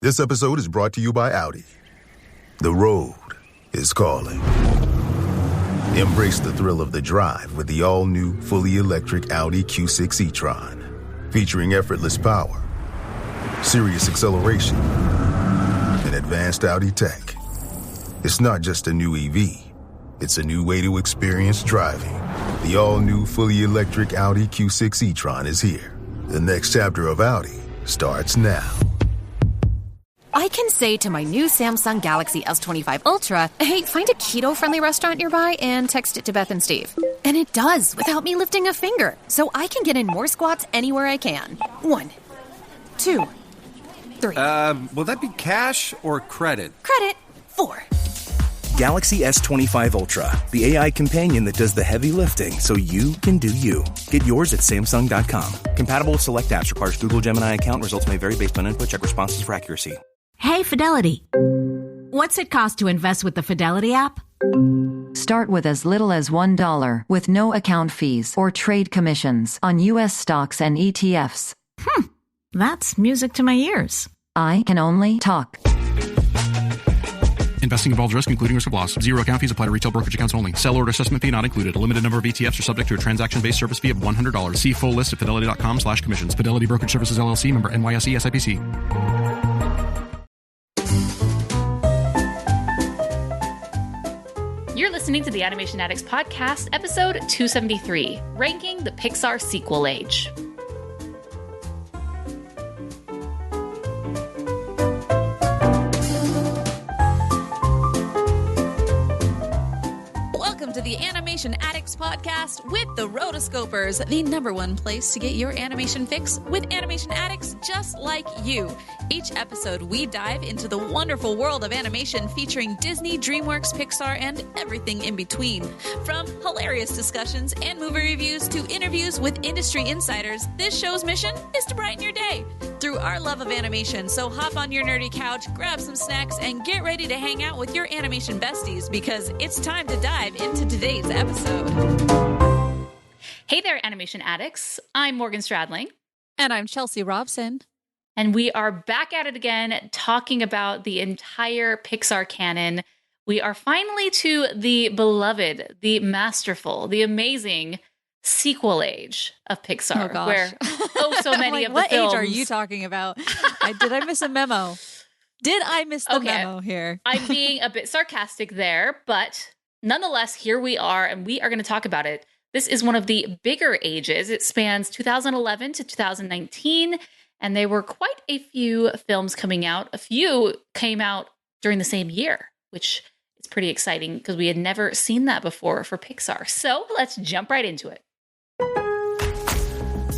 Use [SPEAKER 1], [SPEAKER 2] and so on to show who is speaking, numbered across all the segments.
[SPEAKER 1] This episode is brought to you by Audi. The road is calling. Embrace the thrill of the drive with the all-new, fully electric Audi Q6 e-tron. Featuring effortless power, serious acceleration, and advanced Audi tech. It's not just a new EV. It's a new way to experience driving. The all-new, fully electric Audi Q6 e-tron is here. The next chapter of Audi starts now.
[SPEAKER 2] I can say to my new Samsung Galaxy S25 Ultra, hey, find a keto-friendly restaurant nearby and text it to Beth and Steve. And it does, without me lifting a finger. So I can get in more squats anywhere I can. 1, 2, 3.
[SPEAKER 3] Will that be cash or credit?
[SPEAKER 2] Credit. 4.
[SPEAKER 4] Galaxy S25 Ultra, the AI companion that does the heavy lifting so you can do you. Get yours at Samsung.com. Compatible with select apps. Requires Google Gemini account. Results may vary based on input. Check responses for accuracy.
[SPEAKER 5] Hey, Fidelity. What's it cost to invest with the Fidelity app?
[SPEAKER 6] Start with as little as $1 with no account fees or trade commissions on U.S. stocks and ETFs.
[SPEAKER 5] That's music to my ears.
[SPEAKER 6] I can only talk.
[SPEAKER 7] Investing involves risk, including risk of loss. Zero account fees apply to retail brokerage accounts only. Sell order assessment fee not included. A limited number of ETFs are subject to a transaction-based service fee of $100. See full list at fidelity.com/commissions. Fidelity Brokerage Services, LLC, member NYSE, SIPC.
[SPEAKER 8] You're listening to the Animation Addicts Podcast, episode 273, Ranking the Pixar Sequel Age.
[SPEAKER 9] Welcome to the Animation Addicts Podcast with the Rotoscopers, the #1 place to get your animation fix with animation addicts just like you. Each episode, we dive into the wonderful world of animation featuring Disney, DreamWorks, Pixar, and everything in between. From hilarious discussions and movie reviews to interviews with industry insiders, this show's mission is to brighten your day through our love of animation. So hop on your nerdy couch, grab some snacks, and get ready to hang out with your animation besties because it's time to dive into today's episode.
[SPEAKER 8] Hey there, Animation Addicts. I'm Morgan Stradling.
[SPEAKER 9] And I'm Chelsea Robson.
[SPEAKER 8] And we are back at it again, talking about the entire Pixar canon. We are finally to the beloved, the masterful, the amazing sequel age of Pixar.
[SPEAKER 9] Oh, gosh.
[SPEAKER 8] Where so many of the
[SPEAKER 9] what
[SPEAKER 8] films...
[SPEAKER 9] age are you talking about? Did I miss a memo? Did I miss the memo here?
[SPEAKER 8] I'm being a bit sarcastic there, but nonetheless, here we are, and we are going to talk about it. This is one of the bigger ages. It spans 2011 to 2019, and there were quite a few films coming out. A few came out during the same year, which is pretty exciting because we had never seen that before for Pixar. So let's jump right into it.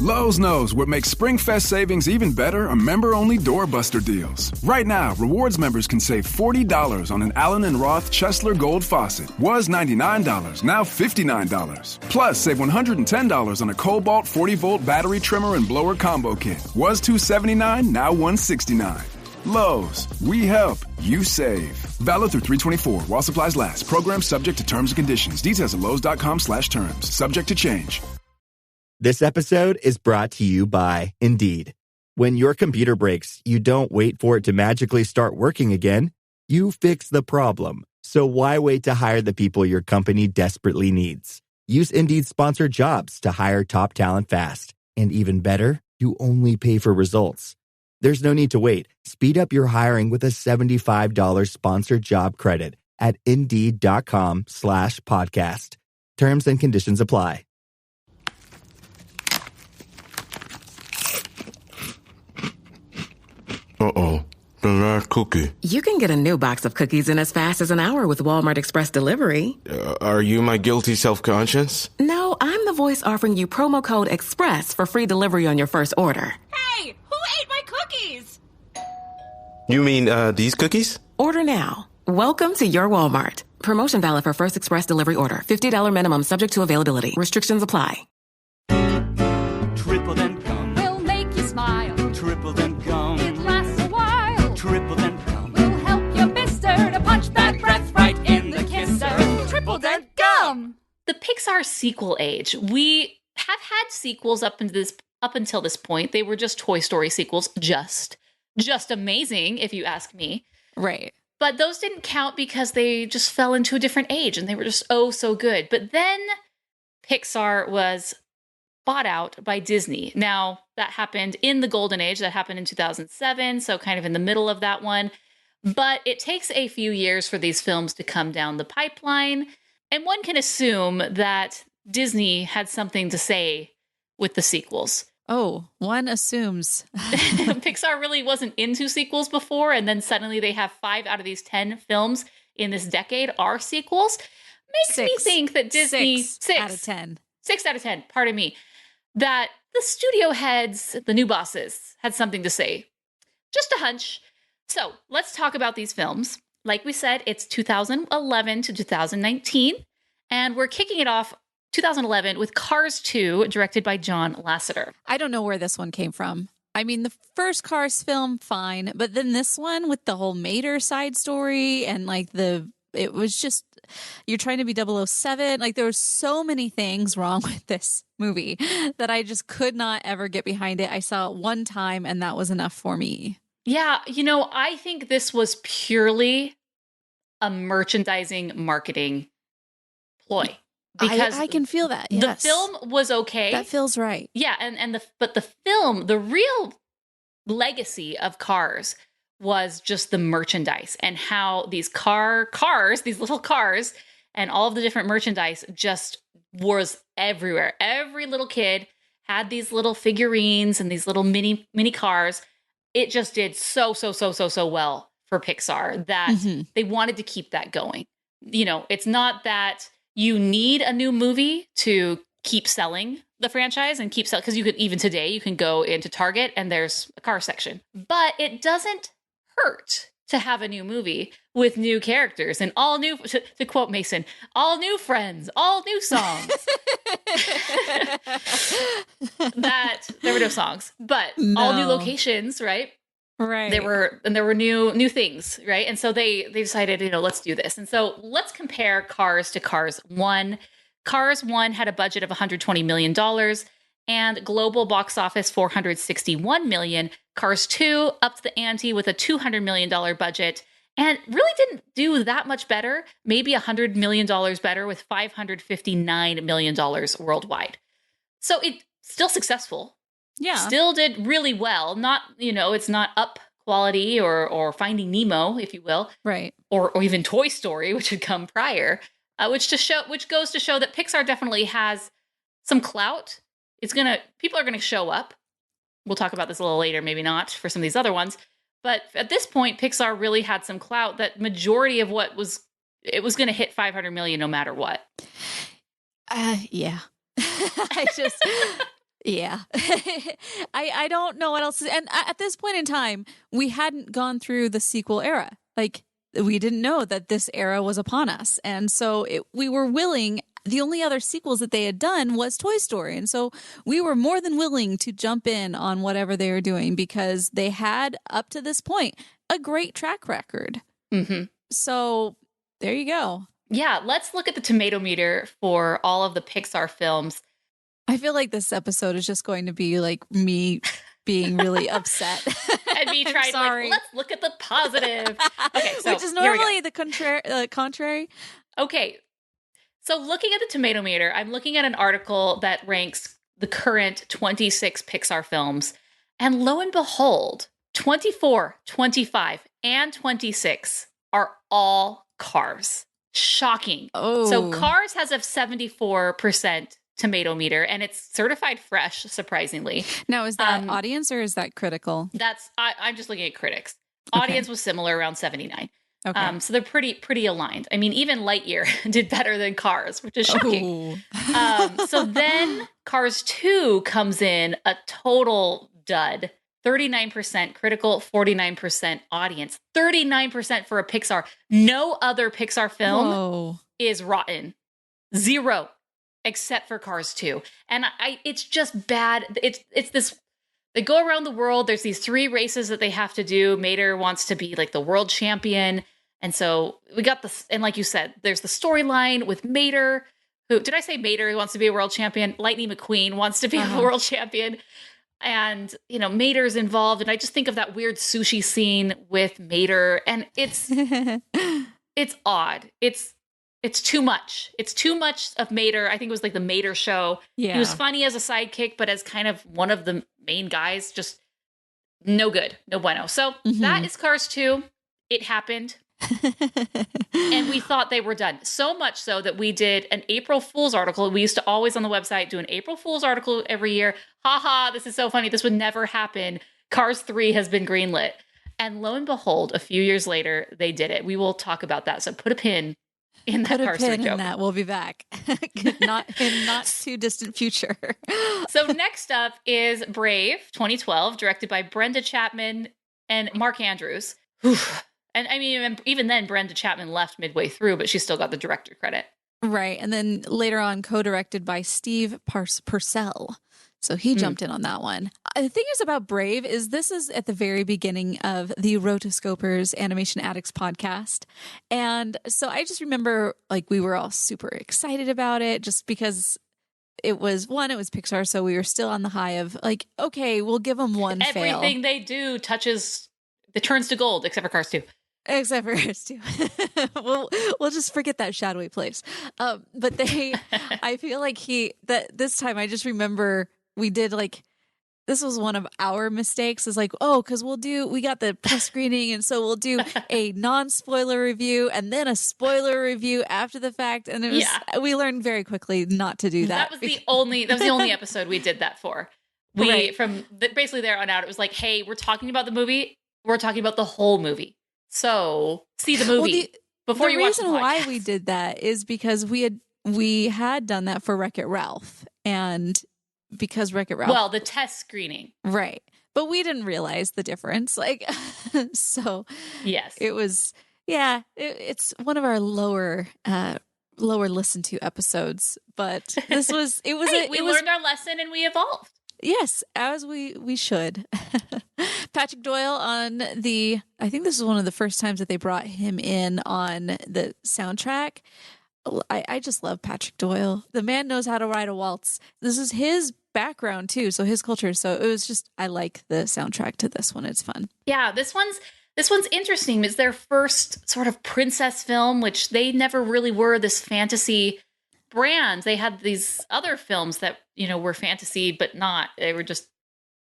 [SPEAKER 10] Lowe's knows what makes SpringFest savings even better are member-only doorbuster deals. Right now, rewards members can save $40 on an Allen & Roth Chesler Gold faucet. Was $99, now $59. Plus, save $110 on a Cobalt 40-volt battery trimmer and blower combo kit. Was $279, now $169. Lowe's, we help, you save. Valid through 3/24 while supplies last. Program subject to terms and conditions. Details at lowes.com/terms. Subject to change.
[SPEAKER 11] This episode is brought to you by Indeed. When your computer breaks, you don't wait for it to magically start working again. You fix the problem. So why wait to hire the people your company desperately needs? Use Indeed's sponsored jobs to hire top talent fast. And even better, you only pay for results. There's no need to wait. Speed up your hiring with a $75 sponsored job credit at Indeed.com/podcast. Terms and conditions apply.
[SPEAKER 12] Uh-oh, the last cookie.
[SPEAKER 13] You can get a new box of cookies in as fast as an hour with Walmart Express Delivery.
[SPEAKER 12] Are you my guilty self-conscience?
[SPEAKER 13] No, I'm the voice offering you promo code EXPRESS for free delivery on your first order.
[SPEAKER 14] Hey, who ate my cookies?
[SPEAKER 12] You mean, these cookies?
[SPEAKER 13] Order now. Welcome to your Walmart. Promotion valid for first express delivery order. $50 minimum subject to availability. Restrictions apply.
[SPEAKER 15] Triple then come.
[SPEAKER 14] We'll make you smile.
[SPEAKER 15] Triple then come.
[SPEAKER 14] It lasts a while.
[SPEAKER 15] Triple then come.
[SPEAKER 14] We'll help your mister to punch that breath right in the kisser. Triple then gum.
[SPEAKER 8] The Pixar sequel age. We have had sequels up until this point. They were just Toy Story sequels, just. just amazing, if you ask me.
[SPEAKER 9] Right.
[SPEAKER 8] But those didn't count because they just fell into a different age and they were just so good. But then Pixar was bought out by Disney. Now, that happened in the golden age. That happened in 2007, so kind of in the middle of that one. But it takes a few years for these films to come down the pipeline. And one can assume that Disney had something to say with the sequels.
[SPEAKER 9] Oh, one assumes.
[SPEAKER 8] Pixar really wasn't into sequels before, and then suddenly they have 5 out of these 10 films in this decade are sequels. Makes me think that Disney...
[SPEAKER 9] 6 out of 10.
[SPEAKER 8] 6 out of 10, pardon me. That the studio heads, the new bosses, had something to say. Just a hunch. So let's talk about these films. Like we said, it's 2011 to 2019, and we're kicking it off 2011 with Cars 2, directed by John Lasseter.
[SPEAKER 9] I don't know where this one came from. I mean, the first Cars film, fine, but then this one with the whole Mater side story and like it was just, you're trying to be 007. Like there were so many things wrong with this movie that I just could not ever get behind it. I saw it one time and that was enough for me.
[SPEAKER 8] Yeah, I think this was purely a merchandising marketing ploy. Because
[SPEAKER 9] I can feel that. Yes.
[SPEAKER 8] The film was okay.
[SPEAKER 9] That feels right.
[SPEAKER 8] Yeah, but the film, the real legacy of Cars was just the merchandise and how these cars, these little cars, and all of the different merchandise just was everywhere. Every little kid had these little figurines and these little mini cars. It just did so well for Pixar that they wanted to keep that going. It's not that you need a new movie to keep selling the franchise and keep selling, because even today you can go into Target and there's a car section. But it doesn't hurt to have a new movie with new characters and all new, to quote Mason, all new friends, all new songs. There were no songs, but all new locations, right?
[SPEAKER 9] Right.
[SPEAKER 8] There were new things, right? And so they decided, let's do this. And so let's compare Cars to Cars 1. Cars 1 had a budget of $120 million and global box office $461 million. Cars 2 upped the ante with a $200 million budget and really didn't do that much better, maybe $100 million better with $559 million worldwide. So it's still successful.
[SPEAKER 9] Yeah.
[SPEAKER 8] Still did really well. Not, it's not Up quality or Finding Nemo, if you will.
[SPEAKER 9] Right.
[SPEAKER 8] Or even Toy Story, which had come prior, which goes to show that Pixar definitely has some clout. People are going to show up. We'll talk about this a little later, maybe not for some of these other ones. But at this point, Pixar really had some clout that majority of it was going to hit 500 million no matter what.
[SPEAKER 9] Yeah. Yeah. I don't know what else. And at this point in time, we hadn't gone through the sequel era. Like, we didn't know that this era was upon us. And so we were willing. The only other sequels that they had done was Toy Story. And so we were more than willing to jump in on whatever they were doing because they had, up to this point, a great track record.
[SPEAKER 8] Mm-hmm.
[SPEAKER 9] So there you go.
[SPEAKER 8] Yeah. Let's look at the tomato meter for all of the Pixar films.
[SPEAKER 9] I feel like this episode is just going to be like me being really upset.
[SPEAKER 8] And me trying to let's look at the positive. Okay, so
[SPEAKER 9] which is normally the contrary.
[SPEAKER 8] Okay. So looking at the tomato meter, I'm looking at an article that ranks the current 26 Pixar films. And lo and behold, 24, 25, and 26 are all Cars. Shocking.
[SPEAKER 9] Oh.
[SPEAKER 8] So Cars has a 74% tomato meter, and it's certified fresh, surprisingly.
[SPEAKER 9] Now, is that audience or is that critical?
[SPEAKER 8] I'm just looking at critics. Audience was similar, around 79.
[SPEAKER 9] Okay.
[SPEAKER 8] So they're pretty aligned. I mean, even Lightyear did better than Cars, which is shocking. So then Cars 2 comes in a total dud. 39% critical, 49% audience. 39% for a Pixar. No other Pixar film is rotten. 0. Except for Cars 2. And it's just bad. It's this, they go around the world. There's these 3 races that they have to do. Mater wants to be like the world champion. And so we got this, and like you said, there's the storyline with Mater, who, did I say Mater who wants to be a world champion? Lightning McQueen wants to be a world champion. And, Mater's involved. And I just think of that weird sushi scene with Mater. And it's odd. It's too much. It's too much of Mater. I think it was like the Mater show.
[SPEAKER 9] Yeah.
[SPEAKER 8] He was funny as a sidekick, but as kind of one of the main guys, just no good. No bueno. So that is Cars 2. It happened. And we thought they were done. So much so that we did an April Fool's article. We used to always on the website do an April Fool's article every year. Ha, this is so funny. This would never happen. Cars 3 has been greenlit. And lo and behold, a few years later, they did it. We will talk about that. So put a pin in that Cars 3 joke.
[SPEAKER 9] In that. We'll be back. not too distant future.
[SPEAKER 8] So next up is Brave 2012, directed by Brenda Chapman and Mark Andrews. Whew. And I mean, even then, Brenda Chapman left midway through, but she still got the director credit.
[SPEAKER 9] Right. And then later on, co-directed by Steve Purcell. So he jumped in on that one. The thing is about Brave is this is at the very beginning of the Rotoscopers Animation Addicts podcast. And so I just remember like we were all super excited about it just because it was Pixar. So we were still on the high of like, okay, we'll give them one fail.
[SPEAKER 8] Everything they do turns to gold, except for Cars 2.
[SPEAKER 9] Except for Cars 2. we'll just forget that shadowy place. But I feel like this time I just remember we did like, this was one of our mistakes is like, because we got the press screening. And so we'll do a non-spoiler review and then a spoiler review after the fact. And we learned very quickly not to do that.
[SPEAKER 8] That was the only episode we did that for. Basically there on out, it was like, hey, we're talking about the movie. We're talking about the whole movie. So see the movie before you watch the podcast.
[SPEAKER 9] The reason why we did that is because we had done that for Wreck-It Ralph. And because Wreck-It Ralph.
[SPEAKER 8] Well, the test screening.
[SPEAKER 9] Right. But we didn't realize the difference. Like, so
[SPEAKER 8] yes,
[SPEAKER 9] it was, it's one of our lower listened to episodes, but this was, we
[SPEAKER 8] learned our lesson and we evolved.
[SPEAKER 9] Yes, as we should. Patrick Doyle I think this is one of the first times that they brought him in on the soundtrack. I just love Patrick Doyle. The man knows how to ride a waltz. This is his background too, so his culture. So it was just, I like the soundtrack to this one. It's fun.
[SPEAKER 8] Yeah, this one's interesting. It's their first sort of princess film, which they never really were this fantasy brand. They had these other films that, were fantasy, but not. They were just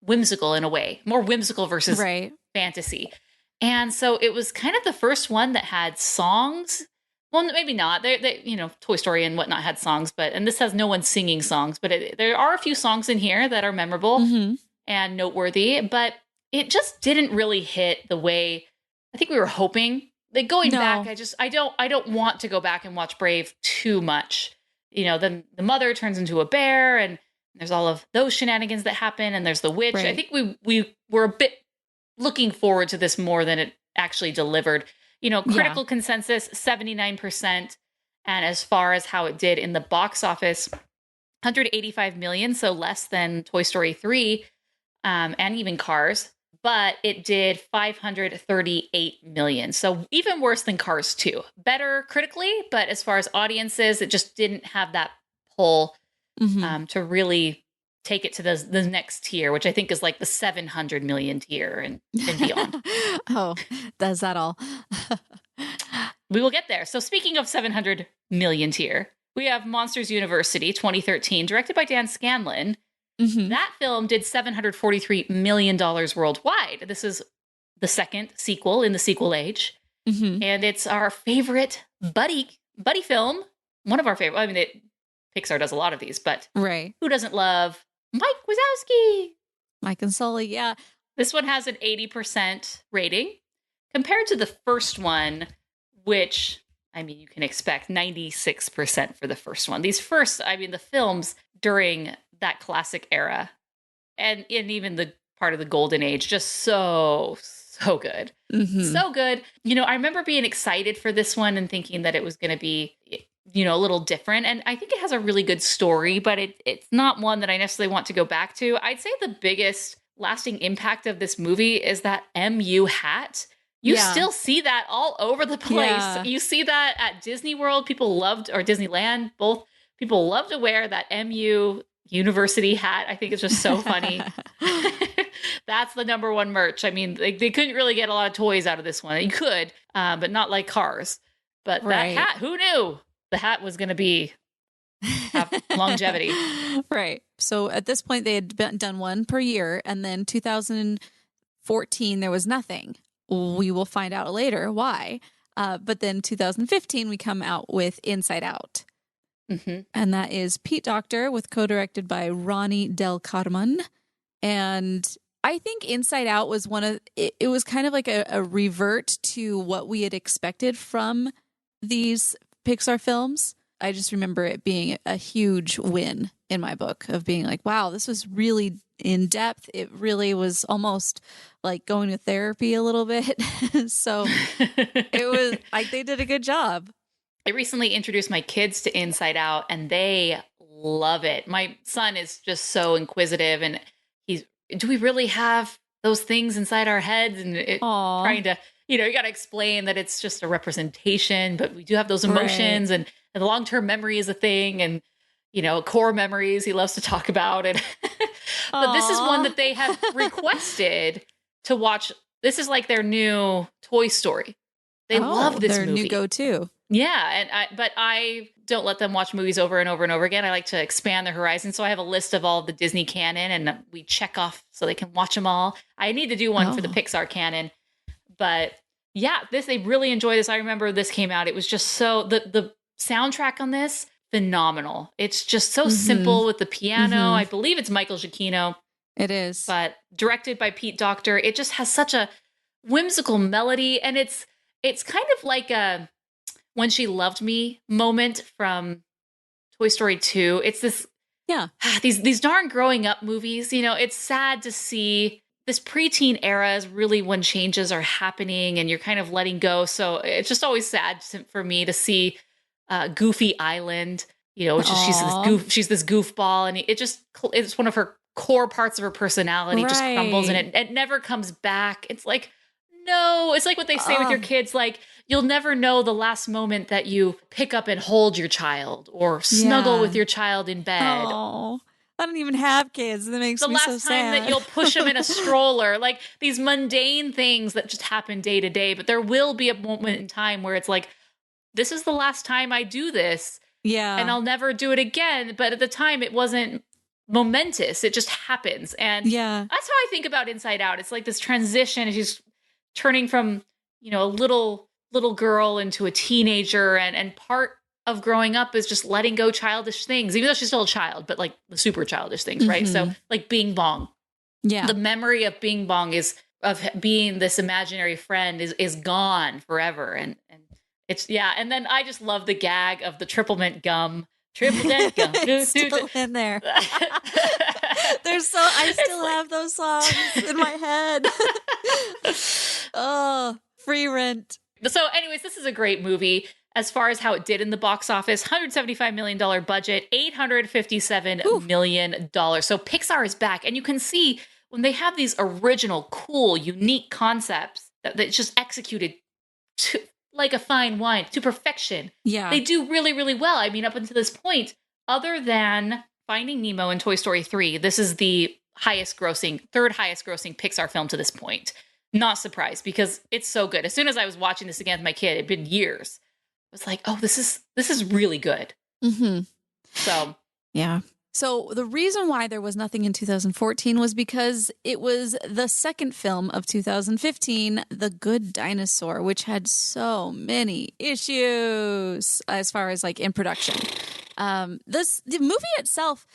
[SPEAKER 8] whimsical in a way, more whimsical versus fantasy. And so it was kind of the first one that had songs. Well, maybe not. They Toy Story and whatnot had songs, and this has no one singing songs, but there are a few songs in here that are memorable and noteworthy, but it just didn't really hit the way I think we were hoping. Like going back, I don't want to go back and watch Brave too much. Then the mother turns into a bear and there's all of those shenanigans that happen and there's the witch. Right. I think we were a bit looking forward to this more than it actually delivered. Critical consensus, 79%. And as far as how it did in the box office, 185 million, so less than Toy Story 3 and even Cars. But it did 538 million. So even worse than Cars 2. Better critically, but as far as audiences, it just didn't have that pull to really take it to the next tier, which I think is like the 700 million tier and beyond.
[SPEAKER 9] Oh, does that all?
[SPEAKER 8] We will get there. So speaking of 700 million tier, we have Monsters University 2013, directed by Dan Scanlon. That film did $743 million worldwide. This is the second sequel in the sequel age. And it's our favorite buddy film. One of our favorite. I mean, Pixar does a lot of these, but who doesn't love Mike Wazowski?
[SPEAKER 9] Mike and Sully, yeah.
[SPEAKER 8] This one has an 80% rating compared to the first one, which, I mean, you can expect 96% for the first one. The films during that classic era and even the part of the golden age, just so good. So good. I remember being excited for this one and thinking that it was going to be, a little different. And I think it has a really good story, but it's not one that I necessarily want to go back to. I'd say the biggest lasting impact of this movie is that MU hat. You still see that all over the place. Yeah. You see that at Disney World. People loved, or Disneyland, both people love to wear that MU university hat. I think it's just so funny. That's the number one merch. I mean, they couldn't really get a lot of toys out of this one. You could, but not like cars. But that hat, who knew the hat was going to have longevity?
[SPEAKER 9] Right. So at this point, they had done one per year. And then 2014, there was nothing. We will find out later why. But then 2015, we come out with Inside Out.
[SPEAKER 8] Mm-hmm.
[SPEAKER 9] And that is Pete Docter with co-directed by Ronnie Del Carmen. And I think Inside Out was it was kind of like a revert to what we had expected from these Pixar films. I just remember it being a huge win in my book of being like, wow, this was really in depth. It really was almost like going to therapy a little bit. So it was like they did a good job.
[SPEAKER 8] I recently introduced my kids to Inside Out and they love it. My son is just so inquisitive and do we really have those things inside our heads? And trying to, you got to explain that it's just a representation, but we do have those emotions and the long-term memory is a thing. And, core memories he loves to talk about. And but this is one that they have requested to watch. This is like their new Toy Story. They love this movie.
[SPEAKER 9] Their new go-to.
[SPEAKER 8] Yeah, but I don't let them watch movies over and over and over again. I like to expand their horizon. So I have a list of all of the Disney canon and we check off so they can watch them all. I need to do one for the Pixar canon. But yeah, they really enjoy this. I remember this came out. It was just so, the soundtrack on this, phenomenal. It's just so simple with the piano. I believe it's Michael Giacchino.
[SPEAKER 9] It is.
[SPEAKER 8] But directed by Pete Docter. It just has such a whimsical melody. And it's kind of like a When She Loved Me moment from Toy Story 2. It's this, these darn growing up movies. It's sad to see this preteen era is really when changes are happening and you're kind of letting go. So it's just always sad for me to see Goofy Island, which is she's this goofball and it's one of her core parts of her personality just crumbles and it never comes back. It's like, no, it's like what they say with your kids, like you'll never know the last moment that you pick up and hold your child or snuggle with your child in bed.
[SPEAKER 9] Oh, I don't even have kids. That makes me so sad.
[SPEAKER 8] The last time that you'll push them in a stroller, like these mundane things that just happen day to day. But there will be a moment in time where it's like, this is the last time I do this.
[SPEAKER 9] Yeah.
[SPEAKER 8] And I'll never do it again. But at the time, it wasn't momentous. It just happens. And that's how I think about Inside Out. It's like this transition. She's turning from, a little girl into a teenager. And part of growing up is just letting go childish things, even though she's still a child, but like the super childish things, right? So like Bing Bong.
[SPEAKER 9] Yeah.
[SPEAKER 8] The memory of Bing Bong of being this imaginary friend is gone forever. And it's, and then I just love the gag of the triple mint gum. Triple mint gum.
[SPEAKER 9] It's still in there. I still have those songs in my head. Oh, free rent.
[SPEAKER 8] So anyways, this is a great movie. As far as how it did in the box office, $175 million budget, $857 million. So Pixar is back. And you can see when they have these original, cool, unique concepts that it's just executed like a fine wine to perfection.
[SPEAKER 9] Yeah.
[SPEAKER 8] They do really, really well. I mean, up until this point, other than Finding Nemo and Toy Story 3, this is the third highest grossing Pixar film to this point. Not surprised because it's so good. As soon as I was watching this again with my kid, it'd been years. I was like, oh, this is really good. So,
[SPEAKER 9] yeah. So the reason why there was nothing in 2014 was because it was the second film of 2015, The Good Dinosaur, which had so many issues as far as like in production. The movie itself,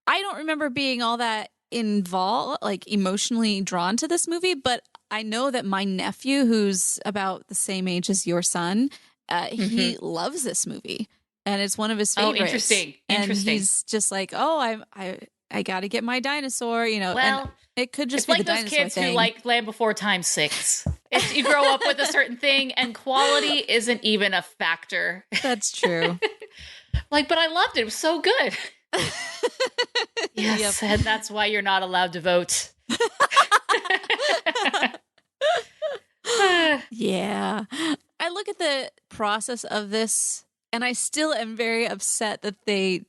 [SPEAKER 9] I don't remember being all that involved, like emotionally drawn to this movie, but I know that my nephew, who's about the same age as your son, he loves this movie, and it's one of his favorites.
[SPEAKER 8] Oh, interesting.
[SPEAKER 9] And he's just like, oh, I got to get my dinosaur,
[SPEAKER 8] Well,
[SPEAKER 9] and it could just be
[SPEAKER 8] like
[SPEAKER 9] the
[SPEAKER 8] those
[SPEAKER 9] dinosaur
[SPEAKER 8] kids
[SPEAKER 9] thing.
[SPEAKER 8] who like Land Before Time 6. You grow up with a certain thing, and quality isn't even a factor.
[SPEAKER 9] That's true.
[SPEAKER 8] But I loved it. It was so good. Yes, and that's why you're not allowed to vote.
[SPEAKER 9] Yeah. I look at the process of this and I still am very upset that they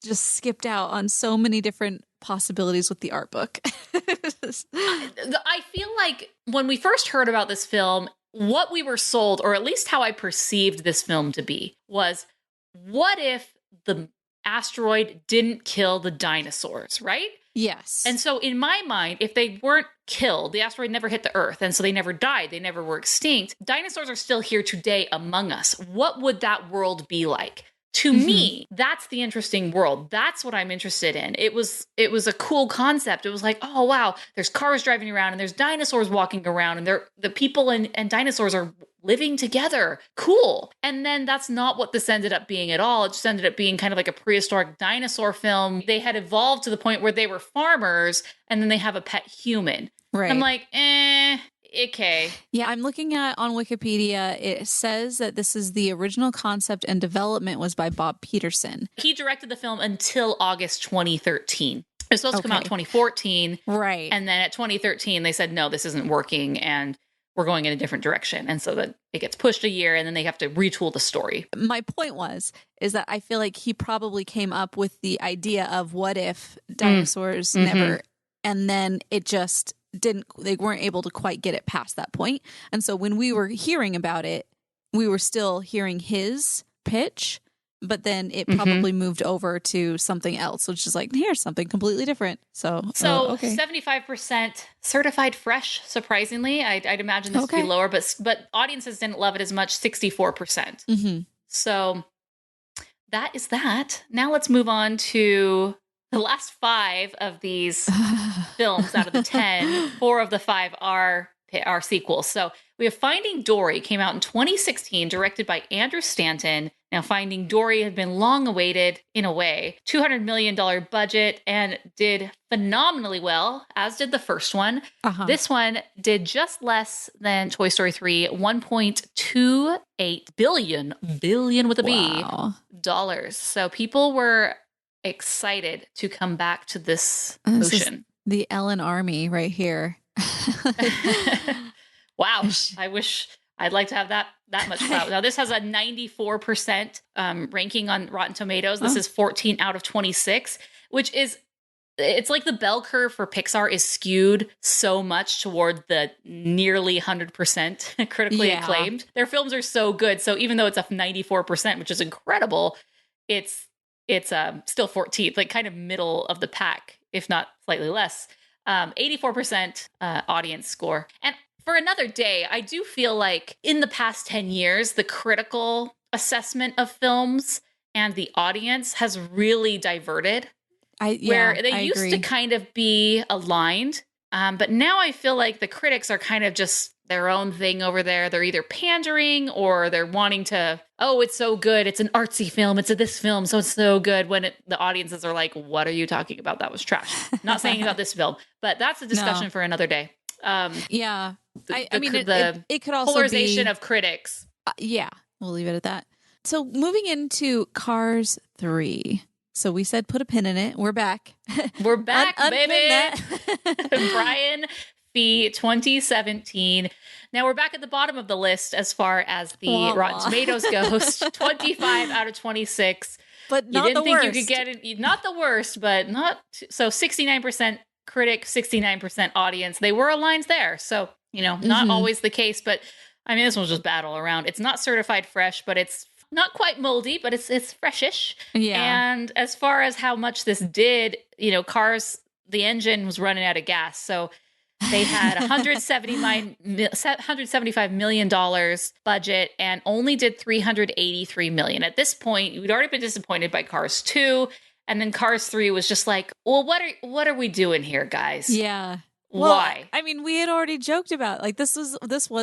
[SPEAKER 9] just skipped out on so many different possibilities with the art book.
[SPEAKER 8] I feel like when we first heard about this film, what we were sold, or at least how I perceived this film to be, was what if the asteroid didn't kill the dinosaurs, right?
[SPEAKER 9] Yes.
[SPEAKER 8] And so in my mind, if they weren't killed, the asteroid never hit the Earth, and so they never died, they never were extinct, dinosaurs are still here today among us. What would that world be like? To me, that's the interesting world. That's what I'm interested in. It was a cool concept. It was like, oh, wow, there's cars driving around and there's dinosaurs walking around and the people and dinosaurs are living together. Cool. And then that's not what this ended up being at all. It just ended up being kind of like a prehistoric dinosaur film. They had evolved to the point where they were farmers and then they have a pet human.
[SPEAKER 9] Right.
[SPEAKER 8] I'm like, okay.
[SPEAKER 9] Yeah, I'm looking at on Wikipedia. It says that this is the original concept and development was by Bob Peterson.
[SPEAKER 8] He directed the film until August 2013. It was supposed to come out in 2014.
[SPEAKER 9] Right.
[SPEAKER 8] And then at 2013, they said, no, this isn't working and we're going in a different direction. And so that it gets pushed a year and then they have to retool the story.
[SPEAKER 9] My point is that I feel like he probably came up with the idea of what if dinosaurs never, and then it just they weren't able to quite get it past that point. And so when we were hearing about it, we were still hearing his pitch, but then it probably moved over to something else, which is like, here's something completely different. So okay.
[SPEAKER 8] 75% certified fresh, surprisingly. I'd imagine this would be lower, but audiences didn't love it as much, 64%. So that is that. Now let's move on to the last 5 of these films out of the 10. 4 of the 5 are sequels. So we have Finding Dory, came out in 2016, directed by Andrew Stanton. Now, Finding Dory had been long awaited in a way. $200 million budget and did phenomenally well, as did the first one. This one did just less than Toy Story 3, $1.28 billion with a B, dollars. So people were excited to come back to this ocean.
[SPEAKER 9] The Ellen Army right here.
[SPEAKER 8] Wow. I wish I'd like to have that much clout. Now, this has a 94% ranking on Rotten Tomatoes. This is 14 out of 26, which is, it's like the bell curve for Pixar is skewed so much toward the nearly 100% critically acclaimed. Their films are so good. So even though it's a 94%, which is incredible, it's still 14th, like kind of middle of the pack, if not slightly less. 84% audience score. And for another day, I do feel like in the past 10 years, the critical assessment of films and the audience has really diverted. Where they used to kind of be aligned. But now I feel like the critics are kind of just their own thing over there. They're either pandering or they're wanting to, oh, it's so good. It's an artsy film. It's this film. So it's so good. When the audiences are like, what are you talking about? That was trash. Not saying about this film, but that's a discussion for another day.
[SPEAKER 9] I mean, it could also
[SPEAKER 8] polarization
[SPEAKER 9] be
[SPEAKER 8] of critics.
[SPEAKER 9] We'll leave it at that. So moving into Cars 3. So we said put a pin in it. We're back.
[SPEAKER 8] We're back, baby. Brian Fee 2017. Now we're back at the bottom of the list as far as the Rotten Tomatoes goes. 25 out of 26.
[SPEAKER 9] But not
[SPEAKER 8] you didn't
[SPEAKER 9] the
[SPEAKER 8] think
[SPEAKER 9] worst.
[SPEAKER 8] You could get it. Not the worst, but not so 69% critic, 69% audience. They were aligned there. So, not always the case, but I mean, this one's just battle around. It's not certified fresh, but it's not quite moldy, but it's freshish. Yeah. And as far as how much this did, Cars, the engine was running out of gas. So they had $175 million budget and only did $383 million. At this point, we'd already been disappointed by Cars 2. And then Cars 3 was just like, well, what are we doing here, guys?
[SPEAKER 9] Yeah.
[SPEAKER 8] Why?
[SPEAKER 9] Well, I mean, we had already joked about this was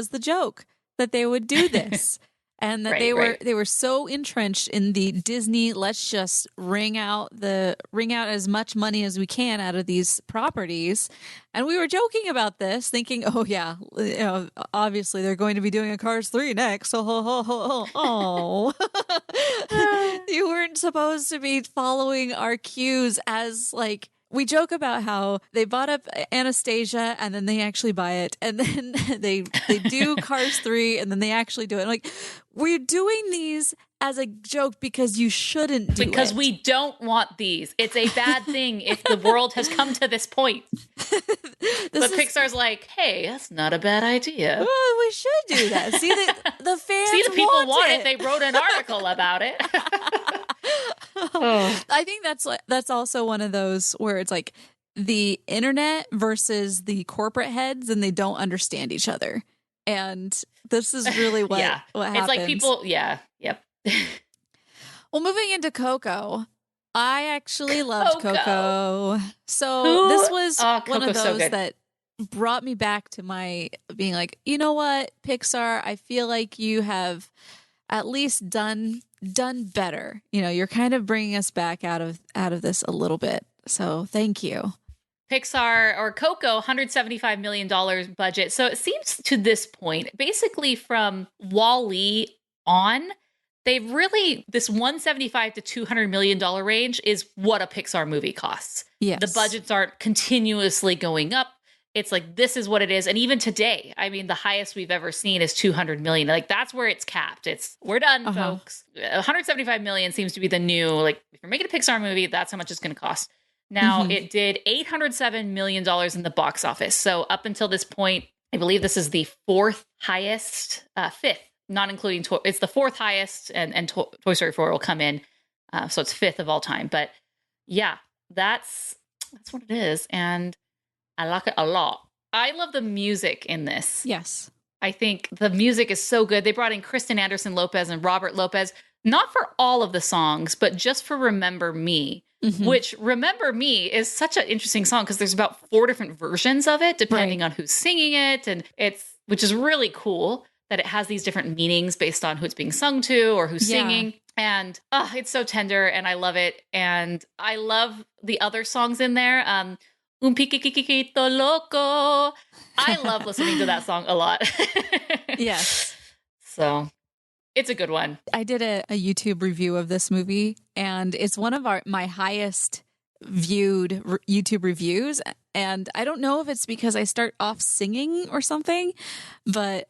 [SPEAKER 9] the joke that they would do this. And that they were so entrenched in the Disney, let's just wring out as much money as we can out of these properties. And we were joking about this, thinking, oh yeah, obviously they're going to be doing a Cars 3 next. Oh, you weren't supposed to be following our cues as like. We joke about how they bought up Anastasia and then they actually buy it. And then they do Cars 3 and then they actually do it. Like, we're doing these as a joke because you shouldn't do
[SPEAKER 8] because
[SPEAKER 9] it.
[SPEAKER 8] we don't want these. It's a bad thing if the world has come to this point. But Pixar's like, hey, that's not a bad idea.
[SPEAKER 9] Oh, we should do that. See, the fans
[SPEAKER 8] See, the people want
[SPEAKER 9] it.
[SPEAKER 8] it. They wrote an article about it.
[SPEAKER 9] I think that's also one of those where it's like the internet versus the corporate heads, and they don't understand each other. And this is really what happens.
[SPEAKER 8] It's like people, yep.
[SPEAKER 9] Well, moving into Coco, I actually loved Coco. So this was one of those that brought me back to my being like, you know what, Pixar, I feel like you have at least done better. You know, you're kind of bringing us back out of this a little bit. So thank you.
[SPEAKER 8] Pixar or Coco, $175 million budget. So it seems to this point, basically from Wall-E on, they've really, this $175 to $200 million range is what a Pixar movie costs.
[SPEAKER 9] Yes.
[SPEAKER 8] The budgets aren't continuously going up. It's like, this is what it is. And even today, I mean, the highest we've ever seen is 200 million. Like, that's where it's capped. We're done, folks. 175 million seems to be the new, like, if you're making a Pixar movie, that's how much it's going to cost. Now, it did $807 million in the box office. So up until this point, I believe this is the fifth, not including it's the fourth highest, and Toy Story 4 will come in. So it's fifth of all time. But yeah, that's what it is. And I like it a lot. I love the music in this.
[SPEAKER 9] Yes.
[SPEAKER 8] I think the music is so good. They brought in Kristen Anderson Lopez and Robert Lopez, not for all of the songs, but just for Remember Me. Which, Remember Me, is such an interesting song because there's about 4 different versions of it, depending on who's singing it. And which is really cool that it has these different meanings based on who it's being sung to or who's singing. And it's so tender and I love it. And I love the other songs in there. Un Piquito Loco. I love listening to that song a lot.
[SPEAKER 9] Yes.
[SPEAKER 8] So it's a good one.
[SPEAKER 9] I did a YouTube review of this movie, and it's one of my highest viewed YouTube reviews. And I don't know if it's because I start off singing or something,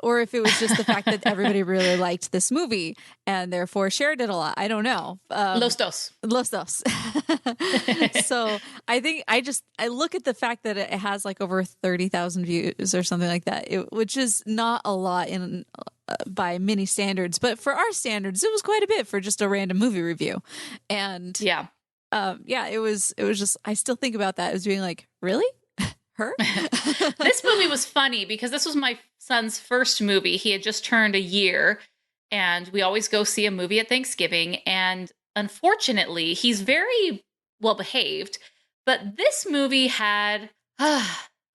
[SPEAKER 9] or if it was just the fact that everybody really liked this movie and therefore shared it a lot. I don't know.
[SPEAKER 8] Los dos.
[SPEAKER 9] So I think I look at the fact that it has like over 30,000 views or something like that, which is not a lot by many standards, but for our standards, it was quite a bit for just a random movie review. And it was just, I still think about that as being like, really? Her?
[SPEAKER 8] This movie was funny because this was my son's first movie. He had just turned a year, and we always go see a movie at Thanksgiving. And unfortunately, he's very well behaved, but this movie had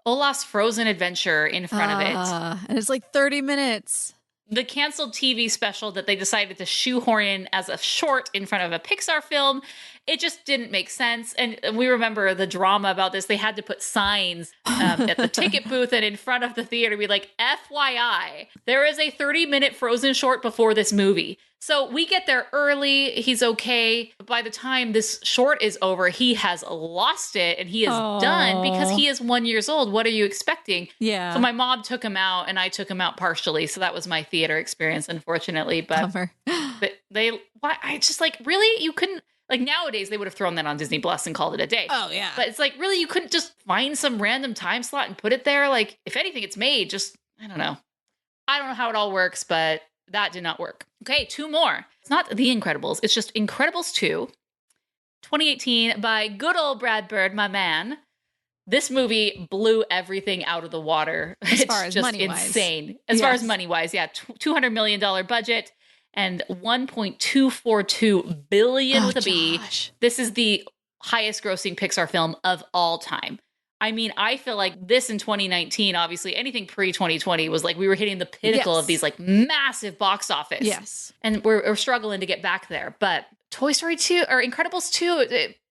[SPEAKER 8] Olaf's Frozen Adventure in front of it.
[SPEAKER 9] And it's like 30 minutes.
[SPEAKER 8] The canceled TV special that they decided to shoehorn in as a short in front of a Pixar film, it just didn't make sense. And we remember the drama about this. They had to put signs at the ticket booth and in front of the theater, be like, FYI, there is a 30-minute Frozen short before this movie. So we get there early. He's okay. By the time this short is over, he has lost it and he is done because he is 1 year old. What are you expecting?
[SPEAKER 9] Yeah.
[SPEAKER 8] So my mom took him out and I took him out partially. So that was my theater experience, unfortunately. But I just like, really? You couldn't, like nowadays they would have thrown that on Disney Plus and called it a day.
[SPEAKER 9] Oh, yeah.
[SPEAKER 8] But it's like, really, you couldn't just find some random time slot and put it there? Like, if anything, it's made. Just, I don't know. I don't know how it all works, but that did not work. Okay, 2 more. It's not The Incredibles. It's just Incredibles 2, 2018 by good old Brad Bird, my man. This movie blew everything out of the water.
[SPEAKER 9] As far as
[SPEAKER 8] just
[SPEAKER 9] money-wise.
[SPEAKER 8] Insane. As far as money-wise, yeah. $200 million budget and $1.242 billion with a B.
[SPEAKER 9] Josh.
[SPEAKER 8] This is the highest grossing Pixar film of all time. I mean, I feel like this in 2019, obviously anything pre-2020 was like we were hitting the pinnacle of these like massive box office.
[SPEAKER 9] Yes.
[SPEAKER 8] And we're struggling to get back there. But Toy Story 2 or Incredibles 2,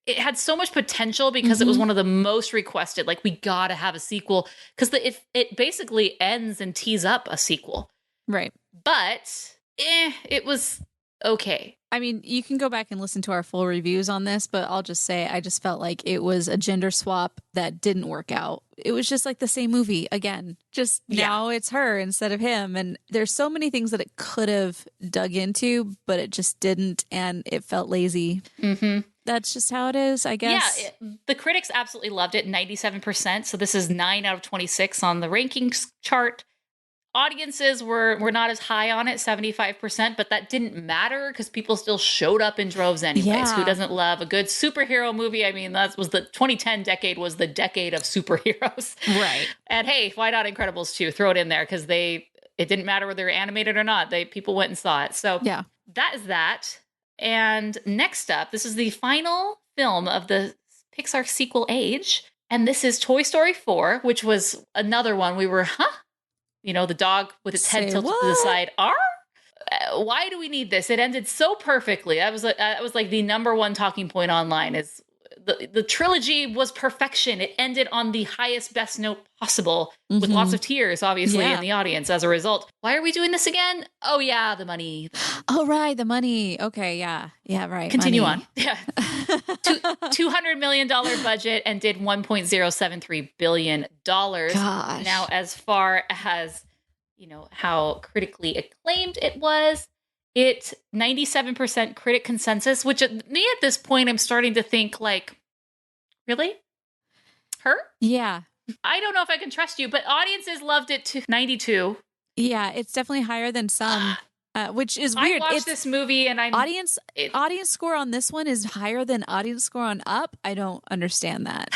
[SPEAKER 8] it had so much potential because it was one of the most requested. Like, we got to have a sequel because it basically ends and tees up a sequel.
[SPEAKER 9] Right.
[SPEAKER 8] But it was okay.
[SPEAKER 9] I mean, you can go back and listen to our full reviews on this, but I'll just say I just felt like it was a gender swap that didn't work out. It was just like the same movie again. Just now it's her instead of him. And there's so many things that it could have dug into, but it just didn't. And it felt lazy. Mm-hmm. That's just how it is, I guess.
[SPEAKER 8] Yeah, the critics absolutely loved it, 97%. So this is 9 out of 26 on the rankings chart. Audiences were not as high on it, 75%, but that didn't matter because people still showed up in droves anyways.
[SPEAKER 9] Yeah.
[SPEAKER 8] Who doesn't love a good superhero movie? I mean, that was the 2010 decade was the decade of superheroes.
[SPEAKER 9] Right.
[SPEAKER 8] And hey, why not Incredibles 2? Throw it in there because it didn't matter whether they're animated or not. People went and saw it. So
[SPEAKER 9] yeah,
[SPEAKER 8] that is that. And next up, this is the final film of the Pixar sequel age. And this is Toy Story 4, which was another one we were, you know, the dog with its head tilted to the side. Why do we need this? It ended so perfectly. That was like the number one talking point online is the trilogy was perfection. It ended on the highest, best note possible with lots of tears, obviously, in the audience as a result. Why are we doing this again? Oh, yeah, the money.
[SPEAKER 9] Oh, right, the money. Okay, yeah. Yeah, right.
[SPEAKER 8] Continue
[SPEAKER 9] money.
[SPEAKER 8] on. Yeah. $200 million budget and did $1.073 billion.
[SPEAKER 9] Gosh.
[SPEAKER 8] Now, as far as, you know, how critically acclaimed it was, 97% critic consensus, which at this point, I'm starting to think like, really? Her?
[SPEAKER 9] Yeah.
[SPEAKER 8] I don't know if I can trust you, but audiences loved it to 92.
[SPEAKER 9] Yeah, it's definitely higher than some, which is weird.
[SPEAKER 8] I watched this movie and
[SPEAKER 9] audience score on this one is higher than audience score on Up. I don't understand that.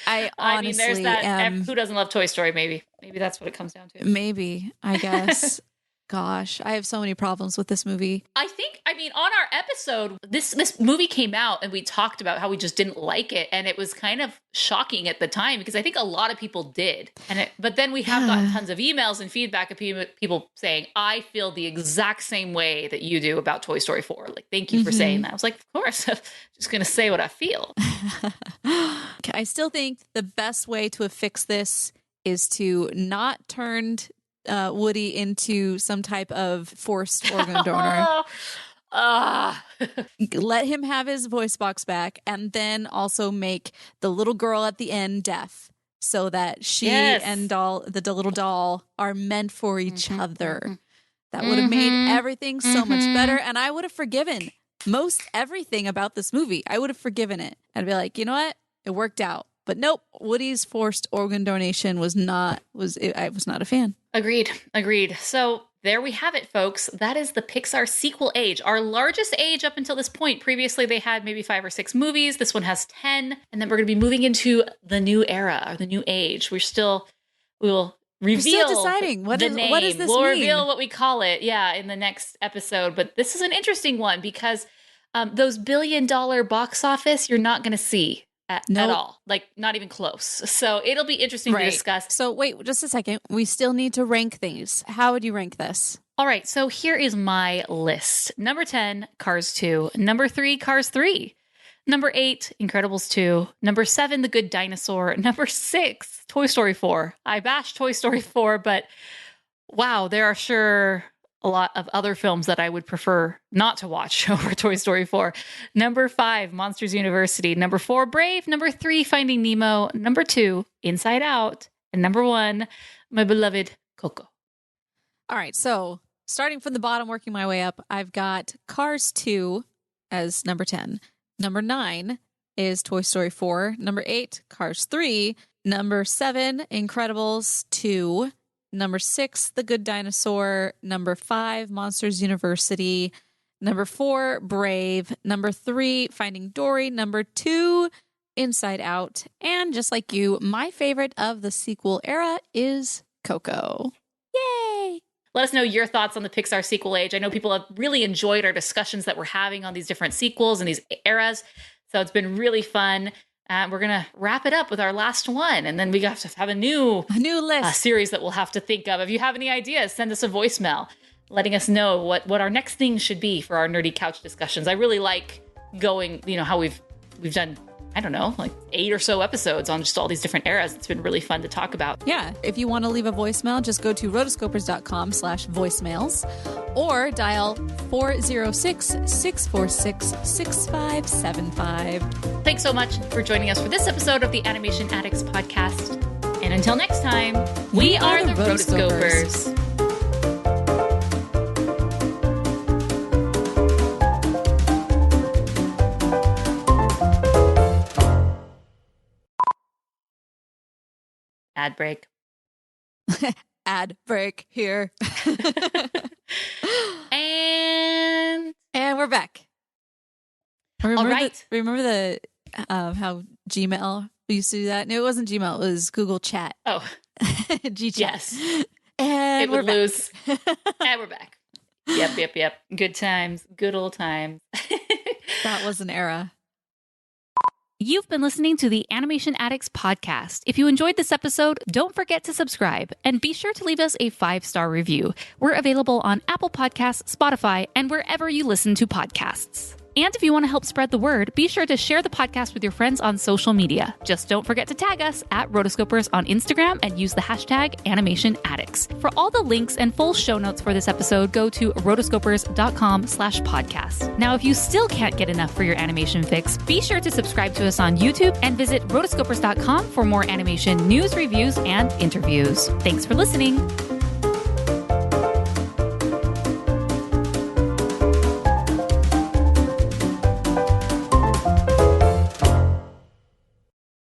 [SPEAKER 9] I honestly
[SPEAKER 8] there's that. Who doesn't love Toy Story? Maybe that's what it comes down to.
[SPEAKER 9] Maybe, I guess. Gosh, I have so many problems with this movie.
[SPEAKER 8] I mean, on our episode, this movie came out and we talked about how we just didn't like it. And it was kind of shocking at the time because I think a lot of people did. But then we have gotten tons of emails and feedback of people saying, I feel the exact same way that you do about Toy Story 4. Like, thank you for saying that. I was like, of course, I'm just going to say what I feel.
[SPEAKER 9] I still think the best way to have fixed this is to not turn Woody into some type of forced organ donor. Let him have his voice box back and then also make the little girl at the end deaf so that she and the little doll are meant for each other. That would have made everything so much better. And I would have forgiven most everything about this movie. I would have forgiven it. I'd be like, you know what? It worked out. But nope, Woody's forced organ donation I was not a fan.
[SPEAKER 8] Agreed. So there we have it, folks. That is the Pixar sequel age, our largest age up until this point. Previously, they had maybe 5 or 6 movies. This one has 10. And then we're going to be moving into the new era or the new age. We will reveal
[SPEAKER 9] We're still deciding what
[SPEAKER 8] the
[SPEAKER 9] is,
[SPEAKER 8] name.
[SPEAKER 9] What does this
[SPEAKER 8] we'll
[SPEAKER 9] mean?
[SPEAKER 8] reveal what we call it, in the next episode. But this is an interesting one because those $1 billion box office, you're not going to see. At all, like not even close. So it'll be interesting to discuss.
[SPEAKER 9] So wait, just a second. We still need to rank things. How would you rank this?
[SPEAKER 8] All right. So here is my list. Number 10, Cars 2. Number 3, Cars 3. Number 8, Incredibles 2. Number 7, The Good Dinosaur. Number 6, Toy Story 4. I bashed Toy Story 4, but wow, there are sure a lot of other films that I would prefer not to watch over Toy Story 4. Number 5, Monsters University. Number 4, Brave. Number 3, Finding Nemo. Number 2, Inside Out. And number 1, my beloved Coco.
[SPEAKER 9] All right. So starting from the bottom, working my way up, I've got Cars 2 as number 10. Number 9 is Toy Story 4. Number 8, Cars 3. Number 7, Incredibles 2. Number 6, The Good Dinosaur. Number 5, Monsters University. Number 4, Brave. Number 3, Finding Dory. Number 2, Inside Out. And just like you, my favorite of the sequel era is Coco. Yay!
[SPEAKER 8] Let us know your thoughts on the Pixar sequel age. I know people have really enjoyed our discussions that we're having on these different sequels and these eras. So it's been really fun. We're going to wrap it up with our last one. And then we have to have a new
[SPEAKER 9] list
[SPEAKER 8] series that we'll have to think of. If you have any ideas, send us a voicemail letting us know what our next thing should be for our nerdy couch discussions. I really like going, how we've done I don't know, like 8 or so episodes on just all these different eras. It's been really fun to talk about.
[SPEAKER 9] Yeah. If you want to leave a voicemail, just go to rotoscopers.com/voicemails or dial 406-646-6575.
[SPEAKER 8] Thanks so much for joining us for this episode of the Animation Addicts Podcast. And until next time, we are the Rotoscopers. Ad break.
[SPEAKER 9] Ad break here.
[SPEAKER 8] And
[SPEAKER 9] we're back.
[SPEAKER 8] All right.
[SPEAKER 9] Remember the how Gmail used to do that? No, it wasn't Gmail. It was Google Chat.
[SPEAKER 8] Oh,
[SPEAKER 9] G-Chat.
[SPEAKER 8] yes.
[SPEAKER 9] And
[SPEAKER 8] it
[SPEAKER 9] we're
[SPEAKER 8] would lose. And we're back. Yep. Good times. Good old times.
[SPEAKER 9] That was an era.
[SPEAKER 8] You've been listening to the Animation Addicts Podcast. If you enjoyed this episode, don't forget to subscribe and be sure to leave us a 5-star review. We're available on Apple Podcasts, Spotify, and wherever you listen to podcasts. And if you want to help spread the word, be sure to share the podcast with your friends on social media. Just don't forget to tag us at Rotoscopers on Instagram and use the hashtag Animation Addicts. For all the links and full show notes for this episode, go to rotoscopers.com/podcast. Now, if you still can't get enough for your animation fix, be sure to subscribe to us on YouTube and visit rotoscopers.com for more animation news, reviews, and interviews. Thanks for listening.